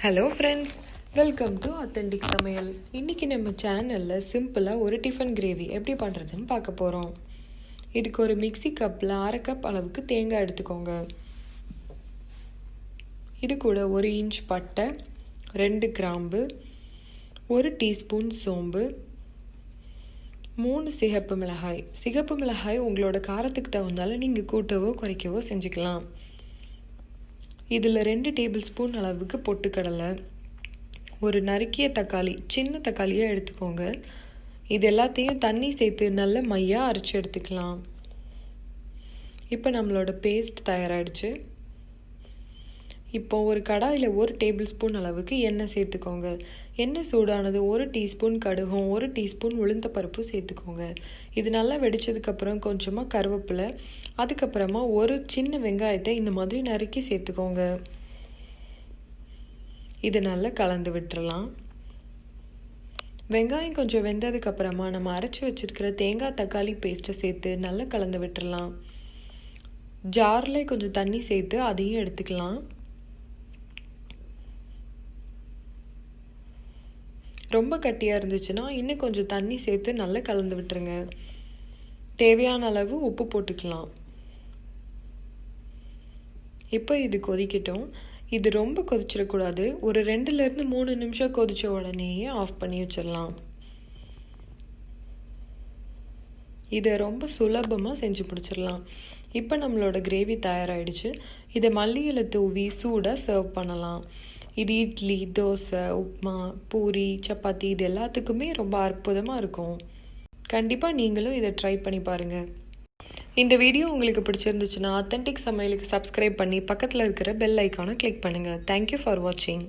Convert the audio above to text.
Hello friends, welcome to authentic சமையல். இன்றைக்கி நம்ம சேனலில் சிம்பிளாக ஒரு டிஃபன் கிரேவி எப்படி பண்ணுறதுன்னு பார்க்க போகிறோம். இதுக்கு ஒரு மிக்ஸி கப்பில் 1/2 கப் அளவுக்கு தேங்காய் எடுத்துக்கோங்க. இது கூட 1 இன்ச் பட்டை, 2 கிராம்பு, 1 டீஸ்பூன் சோம்பு, 3 சிகப்பு மிளகாய். சிகப்பு மிளகாய் உங்களோட காரத்துக்கு தகுந்தால நீங்கள் கூட்டவோ குறைக்கவோ செஞ்சுக்கலாம். இதில் 2 டேபிள் ஸ்பூன் அளவுக்கு பொட்டுக்கடலை, ஒரு நறுக்கிய தக்காளி, சின்ன தக்காளியாக எடுத்துக்கோங்க. இது எல்லாத்தையும் தண்ணி சேர்த்து நல்ல மையாக அரைச்சி எடுத்துக்கலாம். இப்போ நம்மளோட பேஸ்ட் தயாராகிடுச்சு. இப்போ ஒரு கடாயில் 1 டேபிள் ஸ்பூன் அளவுக்கு எண்ணெய் சேர்த்துக்கோங்க. எண்ணெய் சூடானது 1 டீஸ்பூன் கடுகும் 1 டீஸ்பூன் உளுந்தப்பருப்பு சேர்த்துக்கோங்க. இது நல்லா வெடிச்சதுக்கப்புறம் கொஞ்சமாக கருவேப்பிலை, அதுக்கப்புறமா ஒரு சின்ன வெங்காயத்தை இந்த மாதிரி நறுக்கி சேர்த்துக்கோங்க. இது நல்லா கலந்து விட்டுறலாம். வெங்காயம் கொஞ்சம் வெந்ததுக்கப்புறமா நம்ம அரைச்சி வச்சிருக்கிற தேங்காய் தக்காளி பேஸ்ட்டை சேர்த்து நல்லா கலந்து விட்டுறலாம். ஜாரில் கொஞ்சம் தண்ணி சேர்த்து அதையும் எடுத்துக்கலாம். ரொம்ப கட்டியாக இருந்துச்சுன்னா இன்னும் கொஞ்சம் தண்ணி சேர்த்து நல்லா கலந்து விட்டுருங்க. தேவையான அளவு உப்பு போட்டுக்கலாம். இப்போ இது கொதிக்கட்டும். இது ரொம்ப கொதிச்சிடக்கூடாது. ஒரு 2லேருந்து 3 நிமிஷம் கொதித்த உடனேயே ஆஃப் பண்ணி வச்சிடலாம். இதை ரொம்ப சுலபமாக செஞ்சு பிடிச்சிடலாம். இப்போ நம்மளோட கிரேவி தயாராகிடுச்சு. இதை மல்லி இலை தூவி சூடாக சர்வ் பண்ணலாம். இது இட்லி, தோசை, உப்மா, பூரி, சப்பாத்தி இது எல்லாத்துக்குமே ரொம்ப அற்புதமாக இருக்கும். கண்டிப்பாக நீங்களும் இதை ட்ரை பண்ணி பாருங்கள். இந்த வீடியோ உங்களுக்கு பிடிச்சிருந்துச்சுன்னா அத்தென்டிக் சமையலுக்கு சப்ஸ்கிரைப் பண்ணி பக்கத்தில் இருக்கிற பெல் ஐக்கானை கிளிக் பண்ணுங்கள். தேங்க்யூ ஃபார் வாட்சிங்.